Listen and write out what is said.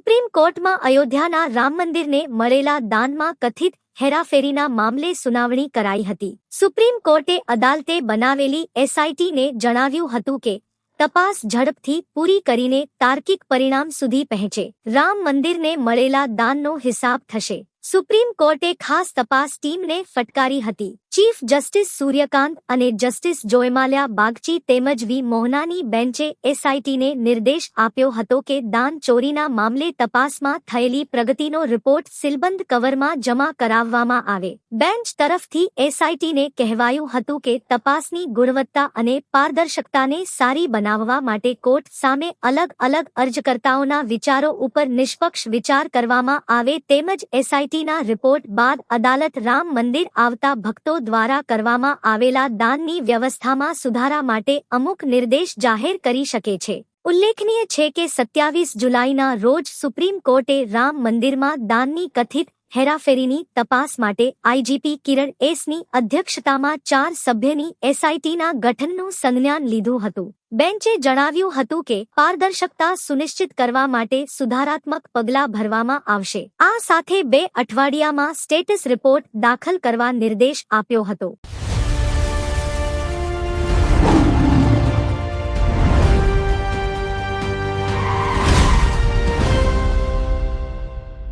Supreme કોર્ટમાં અયોધ્યાના રામ મંદિરને મળેલા દાનમાં કથિત હેરાફેરીના મામલે સુનાવણી કરાઈ હતી. સુપ્રીમ કોર્ટે અદાલતે બનાવેલી એસઆઈટીને જણાવ્યું હતું કે તપાસ ઝડપથી પૂરી કરીને તાર્કિક પરિણામ સુધી પહોંચે. રામ મંદિરને મળેલા દાનનો હિસાબ થશે. સુપ્રીમ કોર્ટે ખાસ તપાસ ટીમને ફટકારી હતી. ચીફ જસ્ટિસ સૂર્યકાંત અને જસ્ટિસ જોયમાલ્યા બાગચી તેમજ વી મોહનાની બેન્ચે એસઆઈટીને નિર્દેશ આપ્યો હતો કે દાન ચોરીના મામલે તપાસમાં થયેલી પ્રગતિનો રિપોર્ટ સીલબંધ કવરમાં જમા કરાવવામાં આવે. બેન્ચ તરફથી એસઆઈટીને કહેવાયું હતું કે તપાસની ગુણવત્તા અને પારદર્શકતાને સારી બનાવવા માટે કોર્ટ સામે અલગ અલગ અરજકર્તાઓના વિચારો ઉપર નિષ્પક્ષ વિચાર કરવામાં આવે તેમજ એસઆઈટીના રિપોર્ટ બાદ અદાલત રામ મંદિર આવતા ભક્તો દ્વારા કરવામાં આવેલા દાનની વ્યવસ્થામાં સુધારા માટે અમુક નિર્દેશ જાહેર કરી શકે છે. ઉલ્લેખનીય છે કે 27 જુલાઈના રોજ સુપ્રીમ કોર્ટે રામ મંદિરમાં દાનની કથિત હેરાફેરીની તપાસ માટે આઈજીપી કિરણ એસની અધ્યક્ષતામાં 4 સભ્યની એસઆઈટીના ગઠનનું સંજ્ઞાન લીધું હતું. બેન્ચે જણાવ્યું હતું કે પારદર્શકતા સુનિશ્ચિત કરવા માટે સુધારાત્મક પગલાં ભરવામાં આવશે. આ સાથે 2 અઠવાડિયામાં સ્ટેટસ રિપોર્ટ દાખલ કરવા નિર્દેશ આપ્યો હતો.